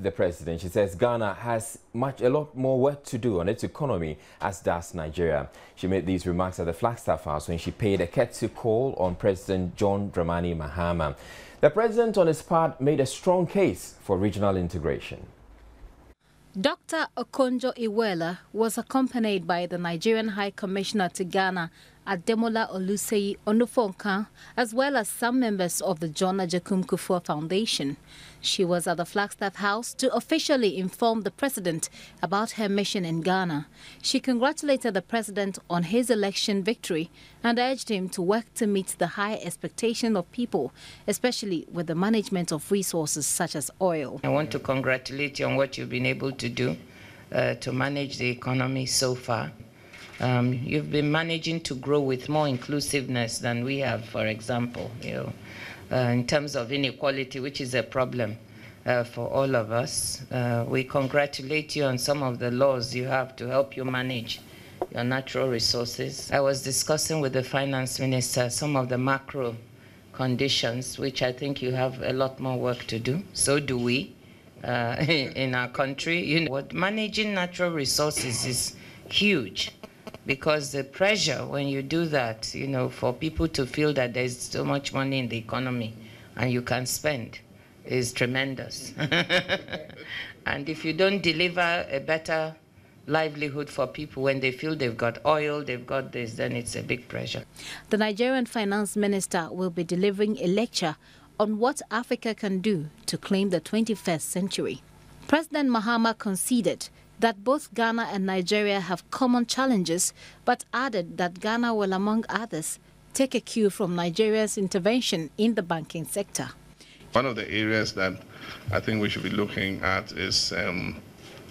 the president. She says Ghana has a lot more work to do on its economy, as does Nigeria. She made these remarks at the Flagstaff House when she paid a courtesy call on President John Dramani Mahama. The president, on his part, made a strong case for regional integration. Dr. Okonjo-Iweala was accompanied by the Nigerian High Commissioner to Ghana, Ademola Oluseyi Onufonkan, as well as some members of the John Ajakum Kufuor Foundation. She was at the Flagstaff House to officially inform the president about her mission in Ghana. She congratulated the president on his election victory and urged him to work to meet the high expectation of people, especially with the management of resources such as oil. I want to congratulate you on what you've been able to do to manage the economy so far. You've been managing to grow with more inclusiveness than we have, for example, in terms of inequality, which is a problem for all of us. We congratulate you on some of the laws you have to help you manage your natural resources. I was discussing with the finance minister some of the macro conditions, which I think you have a lot more work to do. So do we in our country. What managing natural resources is huge. Because the pressure when you do that, for people to feel that there's so much money in the economy and you can spend is tremendous. And if you don't deliver a better livelihood for people when they feel they've got oil, they've got this, then it's a big pressure. The Nigerian finance minister will be delivering a lecture on what Africa can do to claim the 21st century. President Mahama conceded that both Ghana and Nigeria have common challenges, but added that Ghana will, among others, take a cue from Nigeria's intervention in the banking sector. One of the areas that I think we should be looking at is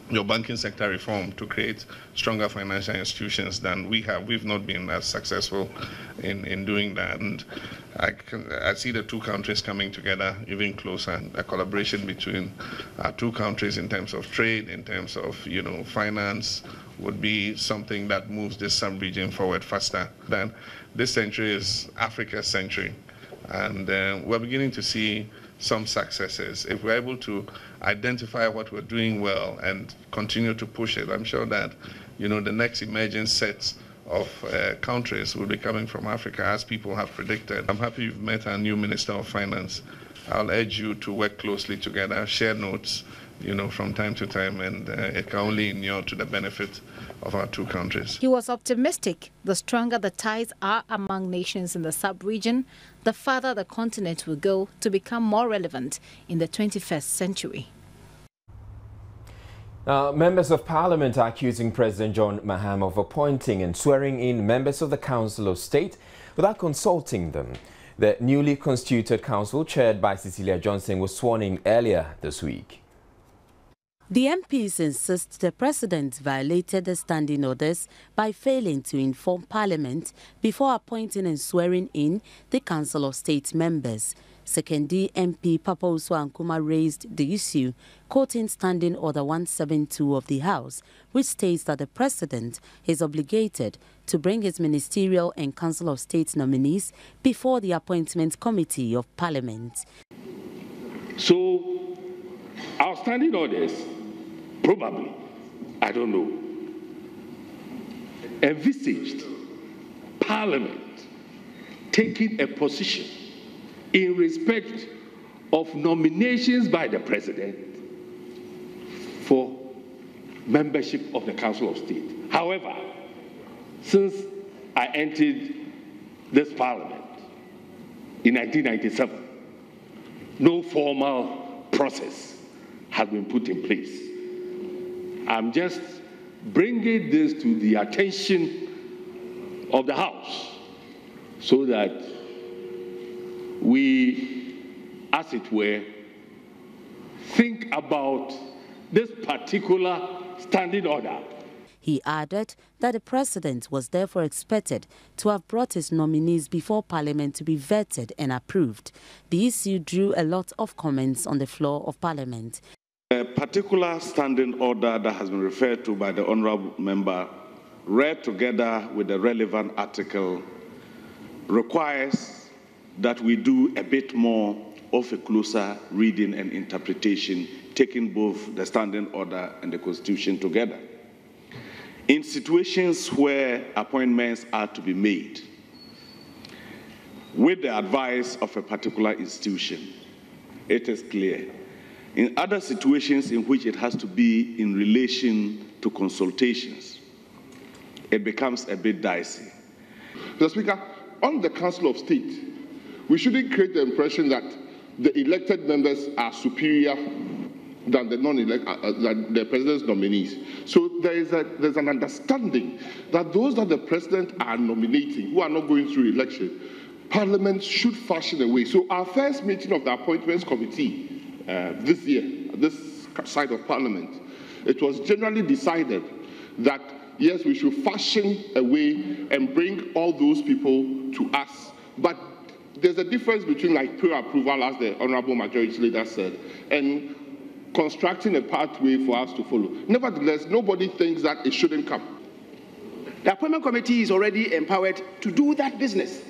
your banking sector reform to create stronger financial institutions than we have. We've not been as successful in doing that. And I see the two countries coming together even closer. A collaboration between our two countries in terms of trade, in terms of finance, would be something that moves this sub-region forward faster. Then this century is Africa's century. And we're beginning to see some successes. If we're able to identify what we're doing well and continue to push it, I'm sure that the next emerging sets of countries will be coming from Africa, as people have predicted. I'm happy you've met our new Minister of Finance. I'll urge you to work closely together, share notes, from time to time, and it can only inure to the benefit of our two countries. He was optimistic the stronger the ties are among nations in the sub-region, the farther the continent will go to become more relevant in the 21st century. Members of Parliament are accusing President John Mahama of appointing and swearing in members of the Council of State without consulting them. The newly constituted council, chaired by Cecilia Johnson, was sworn in earlier this week. The MPs insist the president violated the standing orders by failing to inform Parliament before appointing and swearing in the Council of State members. Second-D MP Paposo Ankuma raised the issue, quoting Standing Order 172 of the House, which states that the president is obligated to bring his ministerial and Council of State nominees before the Appointment Committee of Parliament. So, our standing orders, probably, I don't know, envisaged Parliament taking a position in respect of nominations by the president for membership of the Council of State. However, since I entered this Parliament in 1997, no formal process has been put in place. I'm just bringing this to the attention of the House so that we, as it were, think about this particular standing order. He added that the president was therefore expected to have brought his nominees before Parliament to be vetted and approved. The issue drew a lot of comments on the floor of Parliament. A particular standing order that has been referred to by the honourable member, read together with the relevant article, requires that we do a bit more of a closer reading and interpretation taking both the standing order and the Constitution together. In situations where appointments are to be made, with the advice of a particular institution, it is clear. In other situations in which it has to be in relation to consultations, it becomes a bit dicey. Mr. Speaker, on the Council of State, we shouldn't create the impression that the elected members are superior than the than the president's nominees. So there's an understanding that those that the president are nominating, who are not going through election, Parliament should fashion a way. So our first meeting of the Appointments Committee this year, this side of Parliament, it was generally decided that, yes, we should fashion a way and bring all those people to us. But there's a difference between like pure approval, as the Honorable Majority Leader said, and constructing a pathway for us to follow. Nevertheless, nobody thinks that it shouldn't come. The Appointment Committee is already empowered to do that business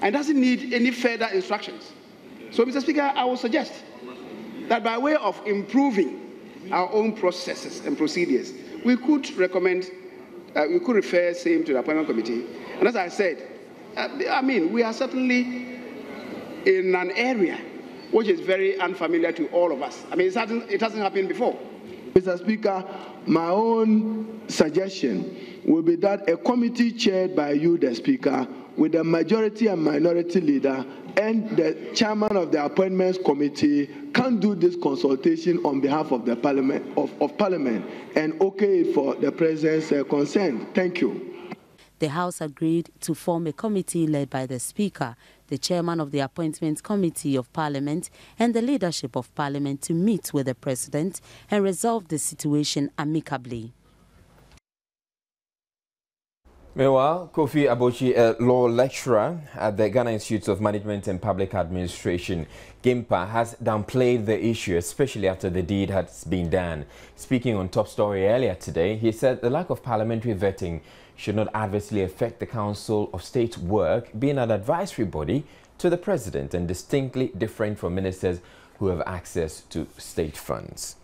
and doesn't need any further instructions. So, Mr. Speaker, I would suggest that by way of improving our own processes and procedures, we could recommend, we could refer same to the Appointment Committee. And as I said, we are certainly in an area which is very unfamiliar to all of us. It hasn't happened before. Mr. Speaker, my own suggestion will be that a committee chaired by you, the Speaker, with the majority and minority leader and the chairman of the Appointments Committee can do this consultation on behalf of the Parliament, of Parliament, and okay it for the President's consent. Thank you. The House agreed to form a committee led by the Speaker, the chairman of the Appointments Committee of Parliament, and the leadership of Parliament to meet with the President and resolve the situation amicably. Meanwhile, Kofi Abochi, a law lecturer at the Ghana Institute of Management and Public Administration, GIMPA, has downplayed the issue, especially after the deed has been done. Speaking on Top Story earlier today, he said the lack of parliamentary vetting should not adversely affect the Council of State's work, being an advisory body to the President and distinctly different from ministers who have access to state funds.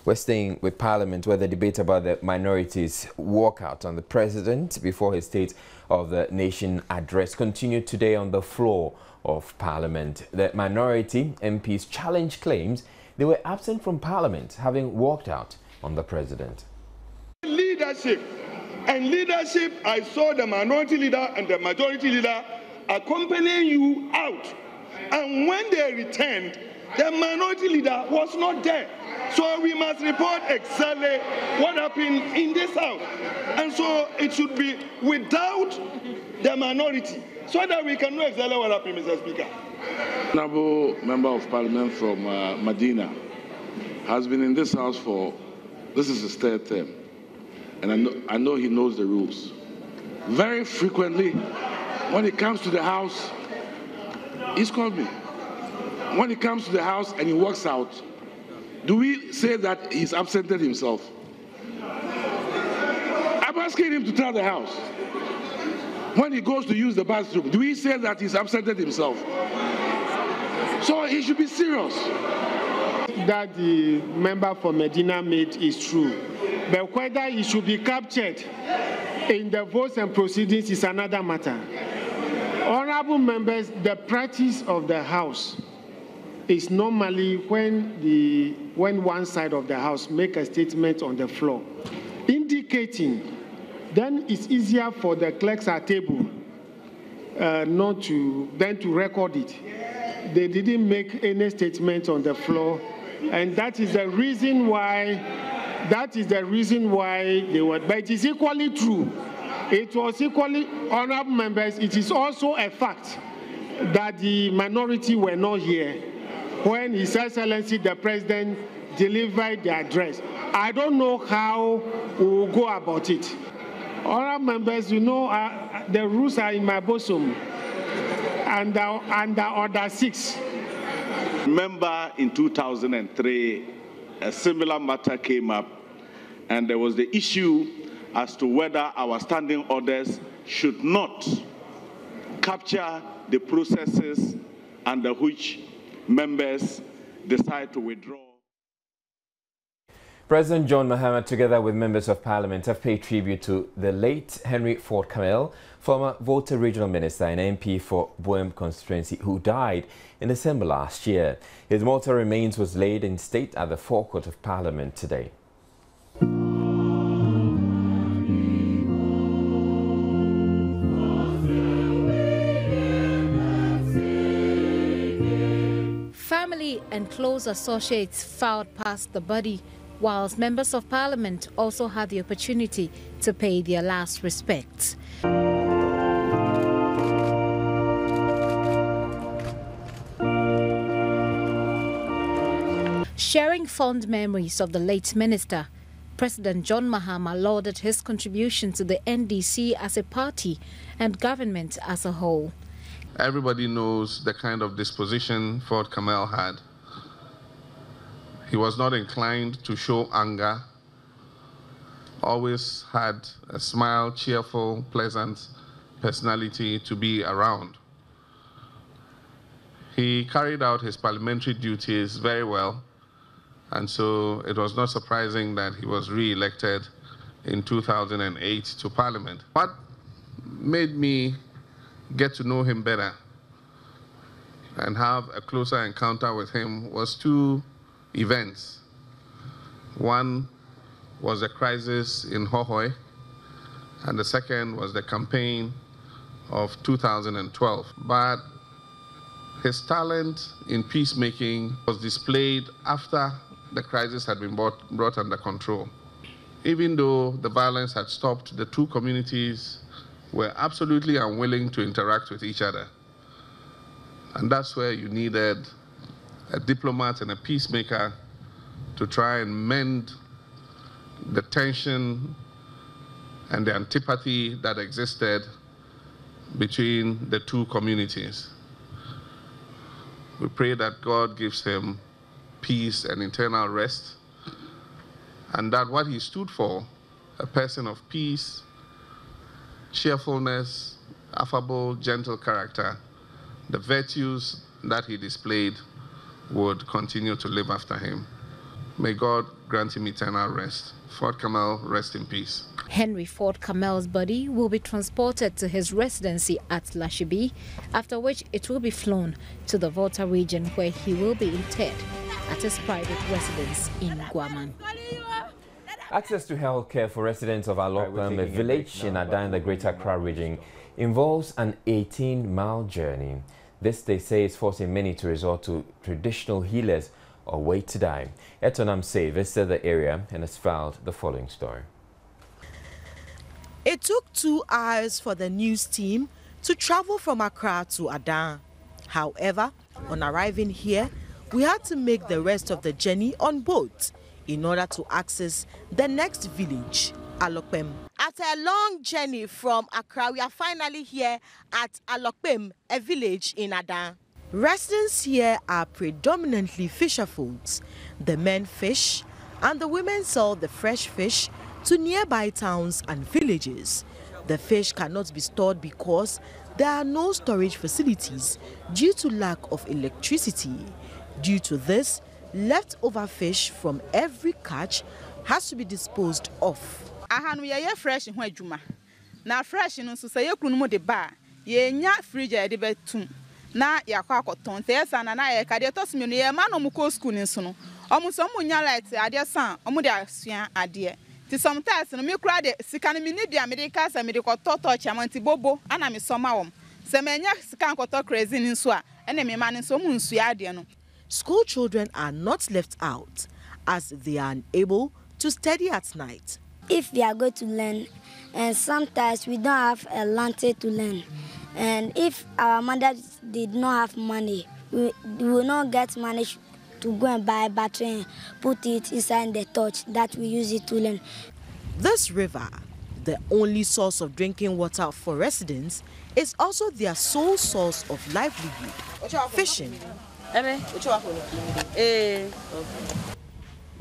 We're staying with Parliament, where the debate about the minorities' walkout on the President before his State of the Nation address continued today on the floor of Parliament. The minority MPs challenged claims they were absent from Parliament, having walked out on the President. Leadership. I saw the minority leader and the majority leader accompanying you out. And when they returned, the minority leader was not there. So we must report exactly what happened in this house. And so it should be without the minority, so that we can know exactly what happened, Mr. Speaker. Honorable Member of Parliament from Medina has been in this house this is his third term. And I know he knows the rules. Very frequently, when he comes to the house, he's called me. When he comes to the house and he walks out, do we say that he's absented himself? I'm asking him to tell the house. When he goes to use the bathroom, do we say that he's absented himself? So he should be serious. That the member for Medina made is true. But whether he should be captured in the votes and proceedings is another matter. Honorable members, the practice of the House is normally when one side of the House make a statement on the floor, indicating, then it's easier for the clerks at table to record it. They didn't make any statement on the floor, and that is the reason why they were. But it is equally true. It was equally, honorable members, it is also a fact that the minority were not here when His Excellency the President delivered the address. I don't know how we will go about it. Honorable members, you know, the rules are in my bosom under Order 6. Remember in 2003, a similar matter came up, and there was the issue as to whether our standing orders should not capture the processes under which members decide to withdraw. President John Mahama, together with members of parliament, have paid tribute to the late Henry Ford Kamel, former Volta Regional Minister and MP for Boem constituency, who died in December last year. His mortal remains was laid in state at the forecourt of Parliament today. Family and close associates filed past the body, whilst members of parliament also had the opportunity to pay their last respects. Sharing fond memories of the late minister, President John Mahama lauded his contribution to the NDC as a party and government as a whole. Everybody knows the kind of disposition Ford Kamel had. He was not inclined to show anger, always had a smile, cheerful, pleasant personality to be around. He carried out his parliamentary duties very well, and so it was not surprising that he was re-elected in 2008 to Parliament. What made me get to know him better and have a closer encounter with him was two events. One was the crisis in Hohoi, and the second was the campaign of 2012. But his talent in peacemaking was displayed after the crisis had been brought under control. Even though the violence had stopped, the two communities were absolutely unwilling to interact with each other. And that's where you needed a diplomat and a peacemaker to try and mend the tension and the antipathy that existed between the two communities. We pray that God gives him peace and eternal rest, and that what he stood for, a person of peace, cheerfulness, affable, gentle character, the virtues that he displayed would continue to live after him. May God grant him eternal rest. Ford Kamel, rest in peace. Henry Ford Kamel's body will be transported to his residency at Lashibi, after which it will be flown to the Volta region, where he will be interred at his private residence in Guaman. Access to health care for residents of Alokpem, a village in Adan, the Greater Accra region, involves an 18-mile journey. This, they say, is forcing many to resort to traditional healers or wait to die. Etonam Say visited the area and has filed the following story. It took 2 hours for the news team to travel from Accra to Adan. However, on arriving here, we had to make the rest of the journey on boat in order to access the next village, Alokpem. After a long journey from Accra, we are finally here at Alokpem, a village in Adan. Residents here are predominantly fisher folks. The men fish and the women sell the fresh fish to nearby towns and villages. The fish cannot be stored because there are no storage facilities due to lack of electricity. Due to this, leftover fish from every catch has to be disposed of. Fresh na fresh no so say ekunu mo de ba ye nya fridge e de betum na yakwa akoton say sana na ye kade to simi no ye ma no mo ko school ni so no omo so mo nya light ade san omo de asua ade ti sometimes no me kura de sika no me ni bia me de ka sa me de ko toto chamanti bobo ana me soma wom se me nya sika nkoto crazy ni so a ene me ma ni so mo nsua ade no. School children are not left out as they are unable to study at night. If we are going to learn, and sometimes we don't have a lantern to learn, and if our mother did not have money, we will not get money to go and buy a battery and put it inside the torch that we use it to learn. This river, the only source of drinking water for residents, is also their sole source of livelihood, fishing.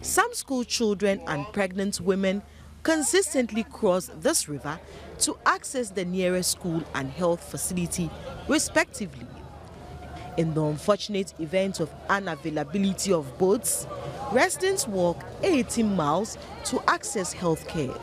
Some school children and pregnant women consistently cross this river to access the nearest school and health facility, respectively. In the unfortunate event of unavailability of boats, residents walk 18 miles to access health care.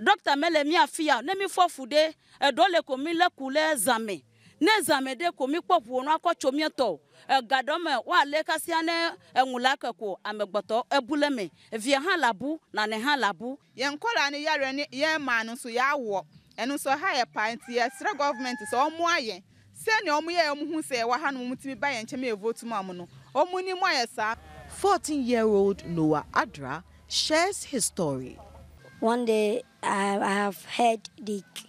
Dr. Melemia Fia, Nemi for Fude, a dole comilla cule zame. Nezame de comipo puno cochomieto, a gadome, wa lecasiane, a mulakaco, a megbato, a buleme, a via halabu, naneha labu. Yankola ni yareni, ye manu so ya walk, and so higher pint, yes, government is all moyen. Send your who say, Wahan Mutimi by and Chemi vote to Mamuno, or Muni Moyasa. 14-year-old Noah Adra shares his story. One day I have headache,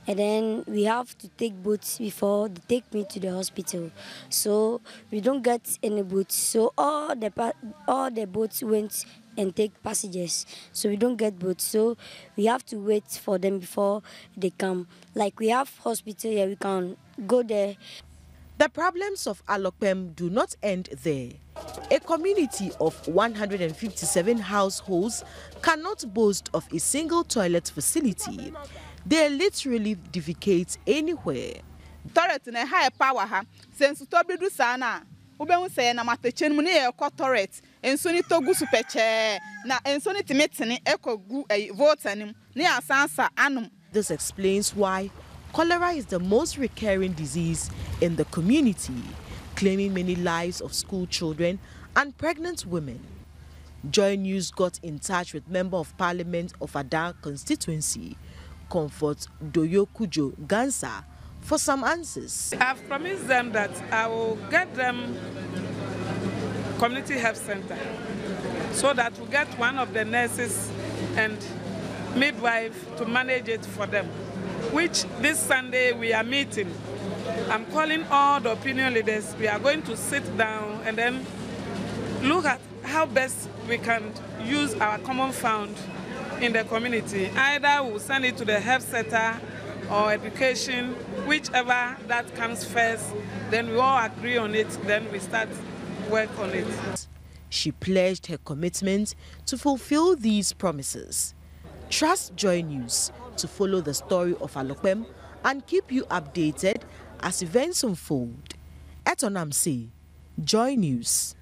and then we have to take boats before they take me to the hospital. So we don't get any boats. So all the boats went and take passengers. So we don't get boats. So we have to wait for them before they come. Like we have hospital here, we can go there. The problems of Alokpem do not end there. A community of 157 households cannot boast of a single toilet facility. They literally defecate anywhere. Toilet in a higher power, since Toby do sana. Ube say na matechen muni e toilet, and soni togu superche, na and soni timetini echo gu a votanim, near sansa anum. This explains why cholera is the most recurring disease in the community, claiming many lives of school children and pregnant women. Joy News got in touch with Member of Parliament of Ada constituency, Comfort Doyokujo Gansa, for some answers. I've promised them that I will get them community health center so that we'll get one of the nurses and midwife to manage it for them, which this Sunday we are meeting. I'm calling all the opinion leaders. We are going to sit down and then look at how best we can use our common fund in the community. Either we'll send it to the health center or education, whichever that comes first, then we all agree on it, then we start work on it. She pledged her commitment to fulfill these promises. Trust Joy News to follow the story of Alokpem and keep you updated as events unfold. Etonamsi, Joy News.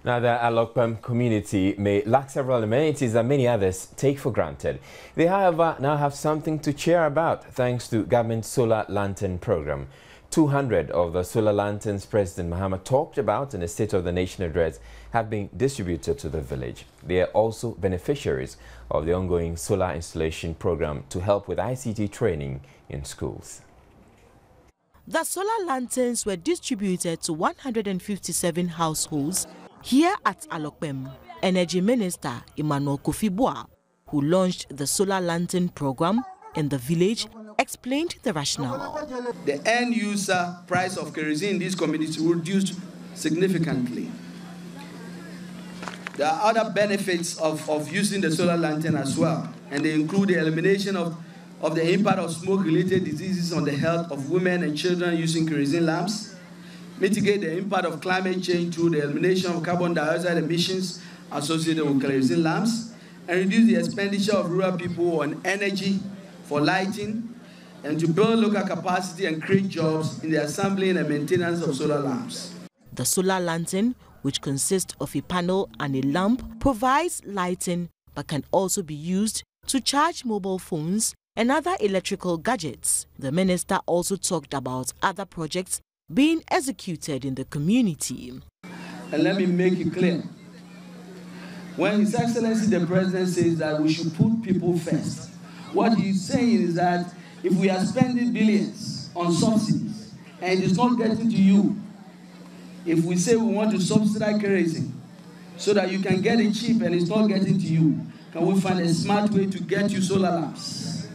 Now, the Alokpem community may lack several amenities that many others take for granted. They, however, now have something to cheer about thanks to government's solar lantern program. 200 of the solar lanterns President Mahama talked about in the State of the Nation address have been distributed to the village. They are also beneficiaries of the ongoing solar installation program to help with ICT training in schools. The solar lanterns were distributed to 157 households here at Alokpem. Energy Minister Emmanuel Kofi-Boa, who launched the solar lantern program in the village, explained the rationale. The end user price of kerosene in this community reduced significantly. There are other benefits of using the solar lantern as well, and they include the elimination of the impact of smoke-related diseases on the health of women and children using kerosene lamps, mitigate the impact of climate change through the elimination of carbon dioxide emissions associated with kerosene lamps, and reduce the expenditure of rural people on energy for lighting, and to build local capacity and create jobs in the assembling and maintenance of solar lamps. The solar lantern, which consists of a panel and a lamp, provides lighting but can also be used to charge mobile phones and other electrical gadgets. The minister also talked about other projects being executed in the community. And let me make it clear. When His Excellency the President says that we should put people first, what he's saying is that if we are spending billions on subsidies and it is not getting to you, if we say we want to subsidize kerosene so that you can get it cheap and it's not getting to you, can we find a smart way to get you solar lamps?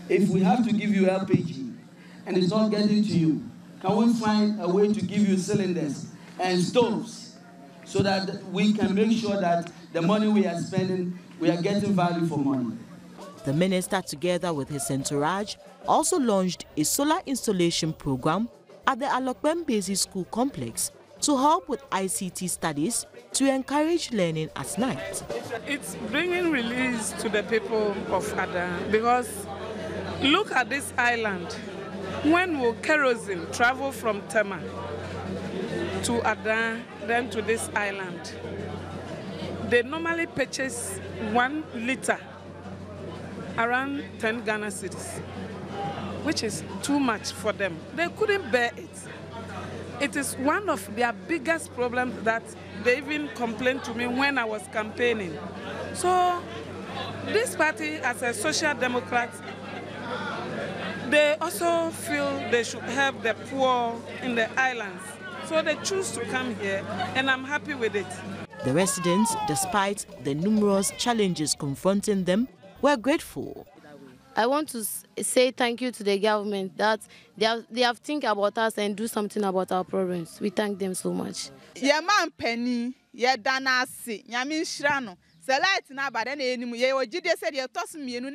If we have to give you LPG and it's not getting to you, can we find a way to give you cylinders and stoves so that we can make sure that the money we are spending, we are getting value for money? The minister, together with his entourage, also launched a solar installation program at the Alokpem Basic School complex to help with ICT studies to encourage learning at night. It's bringing release to the people of Ada because look at this island. When will kerosene travel from Tema to Adan, then to this island? They normally purchase 1 liter around 10 Ghana cedis, which is too much for them. They couldn't bear it. It is one of their biggest problems that they even complained to me when I was campaigning. So this party, as a social democrat, they also feel they should help the poor in the islands. So they choose to come here, and I'm happy with it. The residents, despite the numerous challenges confronting them, were grateful. I want to say thank you to the government that they have think about us and do something about our problems. We thank them so much. Man penny, ye danasi, yamin shrano. Select na baden enimu ye ojide said ye toss me enu.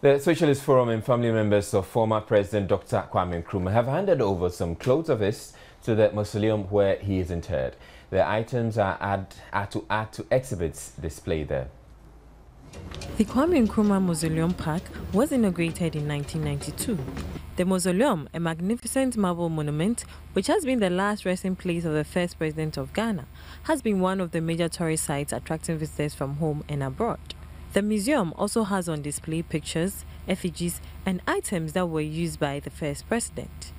The Socialist Forum and family members of former President Dr. Kwame Nkrumah have handed over some clothes of his to the mausoleum where he is interred. The items are to add to exhibits displayed there. The Kwame Nkrumah Mausoleum Park was inaugurated in 1992. The mausoleum, a magnificent marble monument which has been the last resting place of the first president of Ghana, has been one of the major tourist sites attracting visitors from home and abroad. The museum also has on display pictures, effigies, and items that were used by the first president.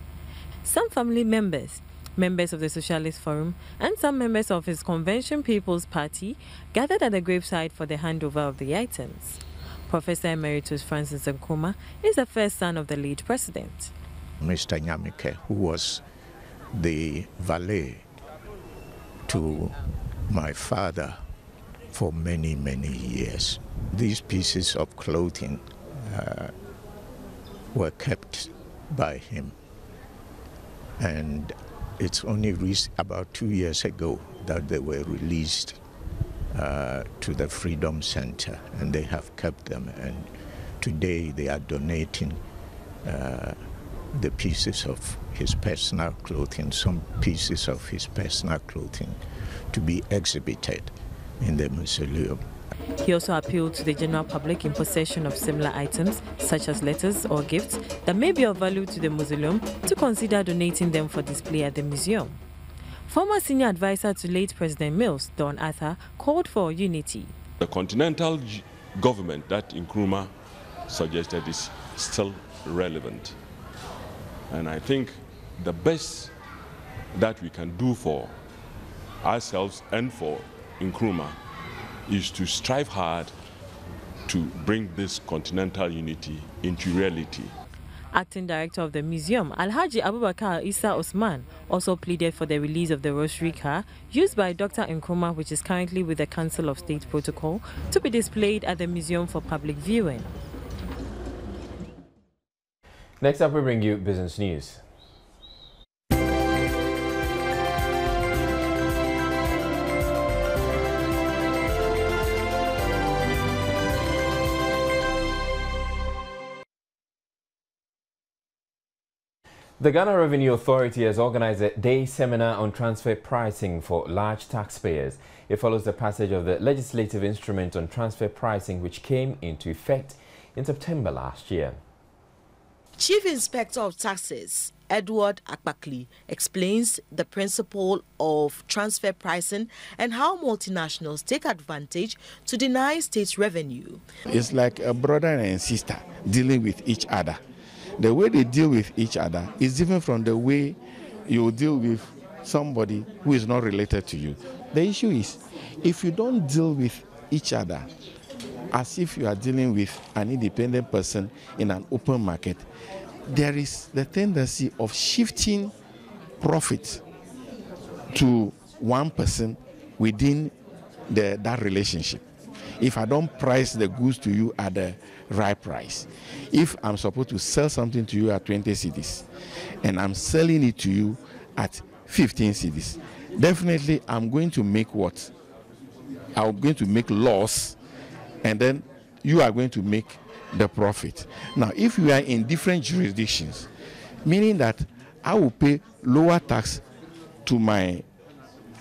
Some family members of the Socialist Forum, and some members of his Convention People's Party gathered at the gravesite for the handover of the items. Professor Emeritus Francis Nkrumah is the first son of the late president. Mr. Nyamike, who was the valet to my father for many, many years. These pieces of clothing were kept by him, and it's only about 2 years ago that they were released to the Freedom Center, and they have kept them, and today they are donating the pieces of his personal clothing, some pieces of his personal clothing, to be exhibited in the mausoleum. He also appealed to the general public in possession of similar items, such as letters or gifts that may be of value to the mausoleum, to consider donating them for display at the museum. Former senior advisor to late President Mills, Don Arthur, called for unity. The continental government that Nkrumah suggested is still relevant. And I think the best that we can do for ourselves and for Nkrumah is to strive hard to bring this continental unity into reality. Acting director of the museum, Alhaji Abubakar Isa Osman, also pleaded for the release of the rosary car used by Dr. Nkrumah, which is currently with the Council of State Protocol, to be displayed at the museum for public viewing. Next up, we bring you business news. The Ghana Revenue Authority has organized a day seminar on transfer pricing for large taxpayers. It follows the passage of the legislative instrument on transfer pricing, which came into effect in September last year. Chief Inspector of Taxes, Edward Akpakli, explains the principle of transfer pricing and how multinationals take advantage to deny state revenue. It's like a brother and sister dealing with each other. The way they deal with each other is different from the way you deal with somebody who is not related to you. The issue is, if you don't deal with each other as if you are dealing with an independent person in an open market, there is the tendency of shifting profit to one person within that relationship. If I don't price the goods to you at the right price, if I'm supposed to sell something to you at 20 cedis and I'm selling it to you at 15 cedis, definitely I'm going to make what? I'm going to make loss, and then you are going to make the profit. Now, if you are in different jurisdictions, meaning that I will pay lower tax to my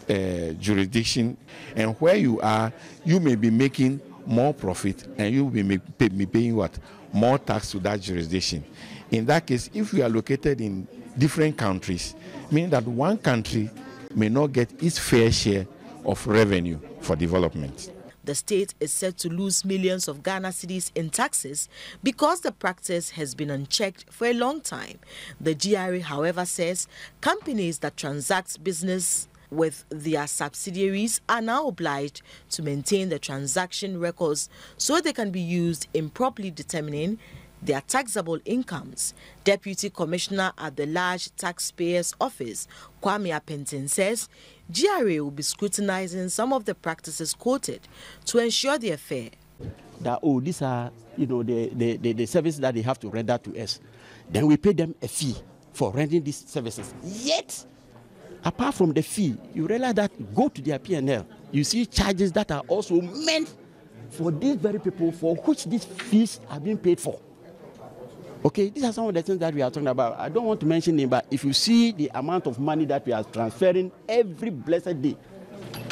jurisdiction, and where you are, you may be making more profit, and you will be paying what? More tax to that jurisdiction. In that case, if we are located in different countries, meaning that one country may not get its fair share of revenue for development. The state is said to lose millions of Ghana cedis in taxes because the practice has been unchecked for a long time. The GRA, however, says companies that transact business with their subsidiaries are now obliged to maintain the transaction records so they can be used in properly determining their taxable incomes. Deputy Commissioner at the Large Taxpayers Office, Kwame Apentin, says GRA will be scrutinizing some of the practices quoted to ensure they are fair. That, oh, these are, the services that they have to render to us. Then we pay them a fee for rendering these services. Yet, apart from the fee, you realize that go to their P&L, you see charges that are also meant for these very people for which these fees are being paid for. Okay, these are some of the things that we are talking about. I don't want to mention it, but if you see the amount of money that we are transferring every blessed day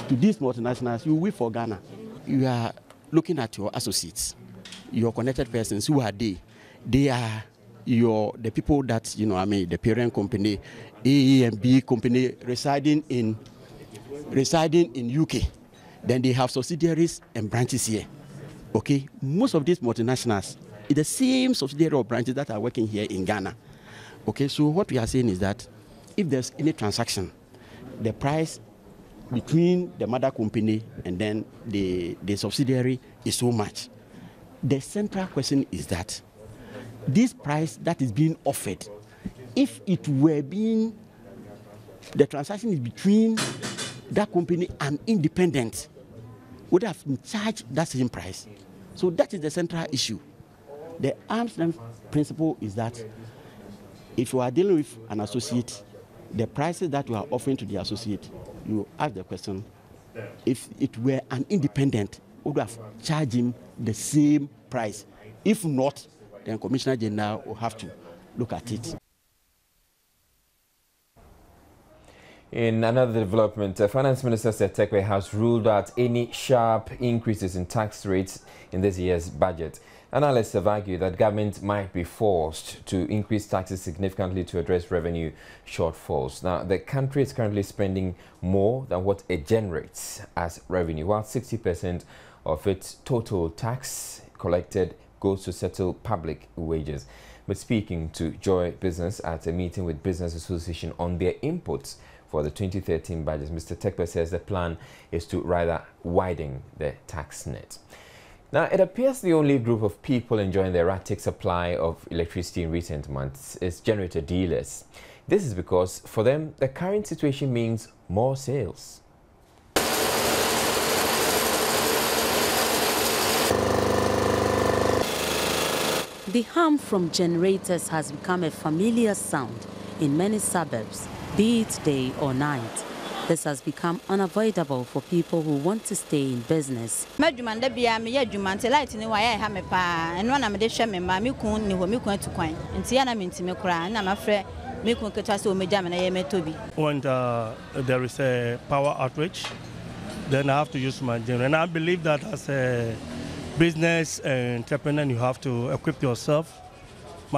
to these multinationals, you will for Ghana. You are looking at your associates, your connected persons. Who are they? They are the people that, the parent company, A and B company residing in UK. Then they have subsidiaries and branches here. Okay, most of these multinationals, the same subsidiary or branches that are working here in Ghana. Okay, so what we are saying is that if there's any transaction, the price between the mother company and then the subsidiary is so much. The central question is that this price that is being offered, if it were being, the transaction is between that company and independent, would have charged that same price. So that is the central issue. The arm's length principle is that if you are dealing with an associate, the prices that you are offering to the associate, you ask the question, if it were an independent, would have charged him the same price. If not, then Commissioner General will have to look at it. In another development, Finance Minister Setekwe has ruled out any sharp increases in tax rates in this year's budget. Analysts have argued that government might be forced to increase taxes significantly to address revenue shortfalls. Now, the country is currently spending more than what it generates as revenue, while 60% of its total tax collected goes to settle public wages. But speaking to Joy Business at a meeting with Business Association on their inputs for the 2013 budget, Mr. Tekpe says the plan is to rather widen the tax net. Now, it appears the only group of people enjoying the erratic supply of electricity in recent months is generator dealers. This is because for them, the current situation means more sales. The hum from generators has become a familiar sound in many suburbs, be it day or night. This has become unavoidable for people who want to stay in business. When there is a power outage, then I have to use my generator. And I believe that as a business entrepreneur, you have to equip yourself.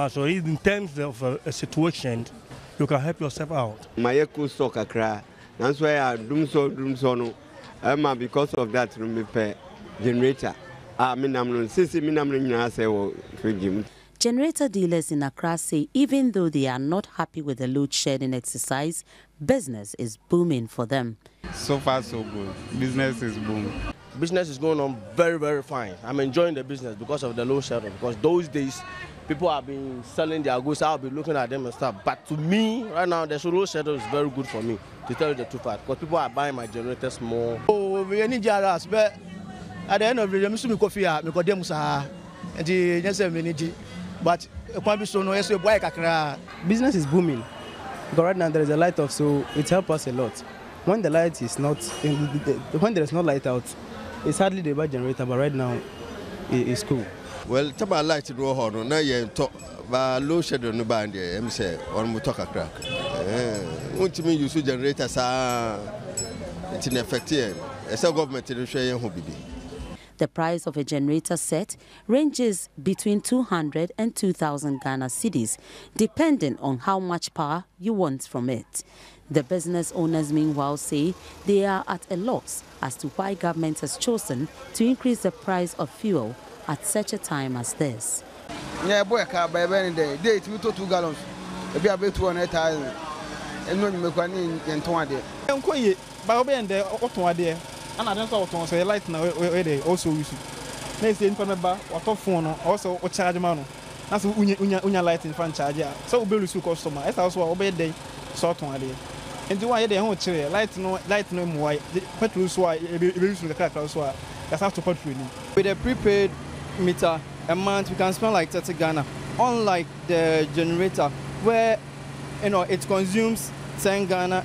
So in terms of a situation, you can help yourself out. That's why I do so no. Because of that, I pay generator. Generator dealers in Accra say even though they are not happy with the load shedding exercise, business is booming for them. So far, so good. Business is booming. Business is going on very, very fine. I'm enjoying the business because of the load shedding. Because those days, people have been selling their goods. I'll be looking at them and stuff. But to me, right now, the load shedding is very good for me, to tell you the truth. Because people are buying my generators more. Oh, we need jars, but at the end of the day, I'm going to coffee. I'm going to but business is booming. But right now there is a light off, so it helps us a lot. When the light is not, when there is no light out, it's hardly the bad generator. But right now, it's cool. Well, taba light to go on. Now you talk about low shadow no band. I'm say on we talk a crack. What you mean you see generators are it's ineffective. It's a government to show you who be. The price of a generator set ranges between 200 and 2,000 Ghana cedis, depending on how much power you want from it. The business owners, meanwhile, say they are at a loss as to why government has chosen to increase the price of fuel at such a time as this. Yeah, boy, car by any day. They to 2 gallons. If you have 200,000, and when you make one in 20. I'm quite by obeying the auto idea. And I don't know say light now where they also use it. Next in front of or phone also or charge man. That's unya light in front charge. So we lose customer. That's also obey the sort one idea. And do I the whole chair light no more petrol so use the car so that's how to petrol. With a prepaid meter a month we can spend like 30 Ghana. Unlike the generator where it consumes 10 Ghana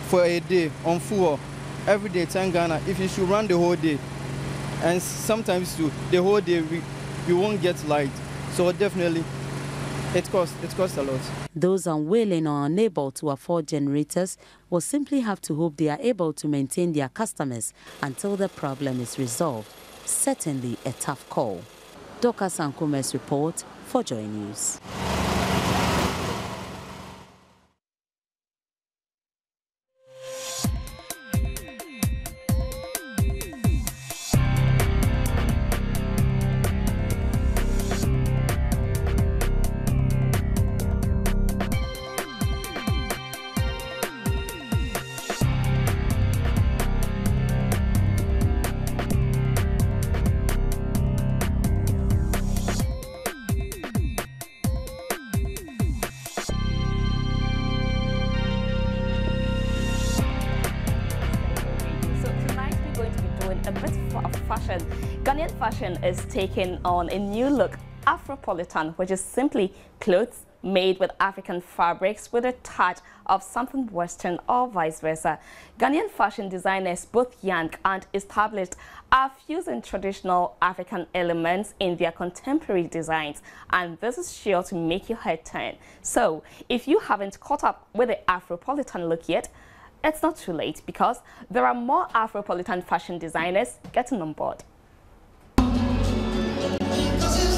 for a day on fuel. Every day 10 Ghana. If you should run the whole day, and sometimes too, the whole day we won't get light. So definitely, it costs a lot. Those unwilling or unable to afford generators will simply have to hope they are able to maintain their customers until the problem is resolved. Certainly a tough call. Doka Sankume's report for Joy News. Ghanian Fashion is taking on a new look, Afropolitan, which is simply clothes made with African fabrics with a touch of something Western or vice versa. Ghanian Fashion designers, both young and established, are fusing traditional African elements in their contemporary designs, and this is sure to make your head turn. So, if you haven't caught up with the Afropolitan look yet, it's not too late because there are more Afropolitan fashion designers getting on board.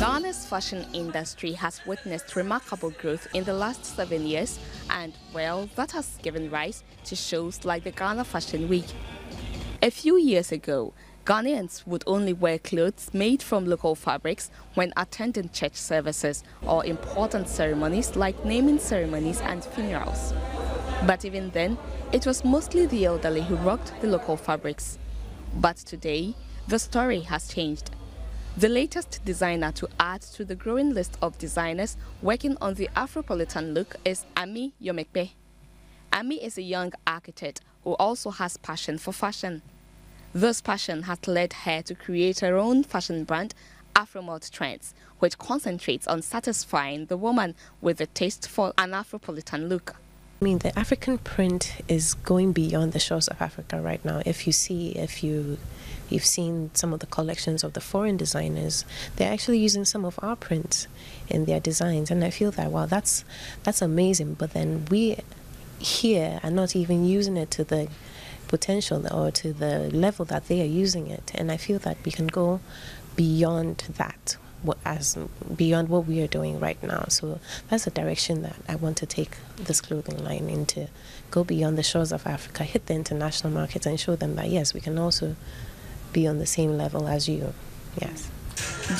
Ghana's fashion industry has witnessed remarkable growth in the last 7 years, and well, that has given rise to shows like the Ghana Fashion Week. A few years ago, Ghanaians would only wear clothes made from local fabrics when attending church services or important ceremonies like naming ceremonies and funerals. But even then, it was mostly the elderly who rocked the local fabrics. But today, the story has changed. The latest designer to add to the growing list of designers working on the Afropolitan look is Ami Yomekpe. Ami is a young architect who also has passion for fashion. This passion has led her to create her own fashion brand, Afromod Trends, which concentrates on satisfying the woman with a taste for an Afropolitan look. I mean, the African print is going beyond the shores of Africa right now. If you've seen some of the collections of the foreign designers, they're actually using some of our prints in their designs, and I feel that, wow, that's amazing. But then we here are not even using it to the potential or to the level that they are using it, and I feel that we can go beyond that. Beyond what we are doing right now. So that's the direction that I want to take this clothing line into. Go beyond the shores of Africa, hit the international markets and show them that yes, we can also be on the same level as you. Yes.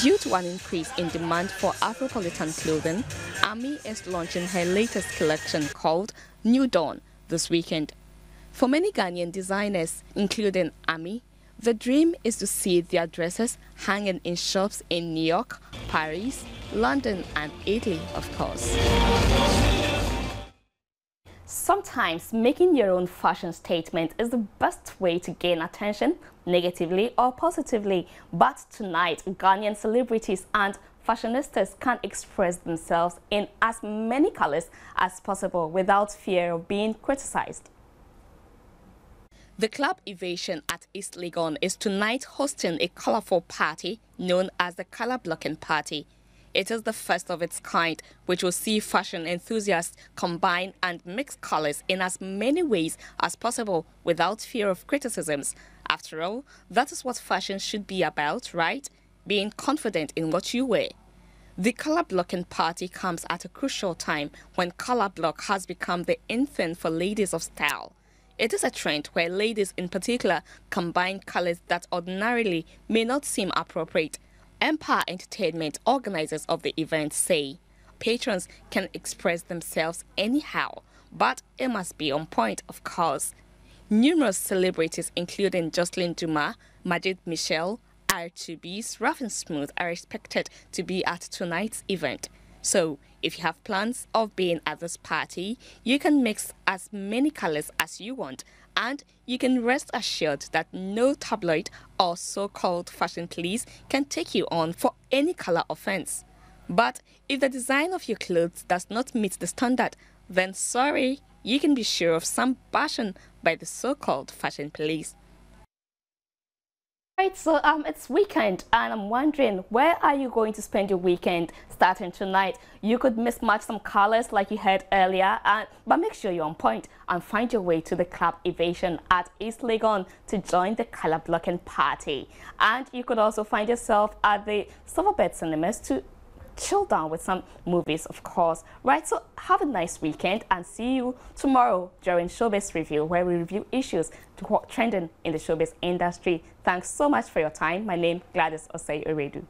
Due to an increase in demand for Afropolitan clothing, Ami is launching her latest collection called New Dawn this weekend. For many Ghanaian designers, including Ami, the dream is to see their dresses hanging in shops in New York, Paris, London, and Italy, of course. Sometimes making your own fashion statement is the best way to gain attention, negatively or positively. But tonight, Ghanaian celebrities and fashionistas can express themselves in as many colors as possible without fear of being criticized. The Club Evasion at East Legon is tonight hosting a colorful party known as the Color Blocking Party. It is the first of its kind, which will see fashion enthusiasts combine and mix colors in as many ways as possible without fear of criticisms. A After all, that is what fashion should be about, right? Being confident in what you wear. The color blocking party comes at a crucial time when color block has become the in thing for ladies of style. It is a trend where ladies in particular combine colors that ordinarily may not seem appropriate. Empire Entertainment, organizers of the event, say patrons can express themselves anyhow, but it must be on point, of course. Numerous celebrities, including Jocelyn Duma, Majid Michel, R2B's Rough and Smooth, are expected to be at tonight's event. So, if you have plans of being at this party, you can mix as many colors as you want, and you can rest assured that no tabloid or so-called fashion police can take you on for any color offense. But if the design of your clothes does not meet the standard, then sorry, you can be sure of some bashing by the so-called fashion police. Right, so it's weekend and I'm wondering, where are you going to spend your weekend starting tonight? You could mismatch some colors like you heard earlier, but make sure you're on point and find your way to the Club Evasion at East Legon to join the color blocking party. And you could also find yourself at the Silverbird Cinemas to chill down with some movies, of course. Right, so have a nice weekend and see you tomorrow during Showbiz Review, where we review issues trending in the showbiz industry. Thanks so much for your time. My name is Gladys Osei Oredu.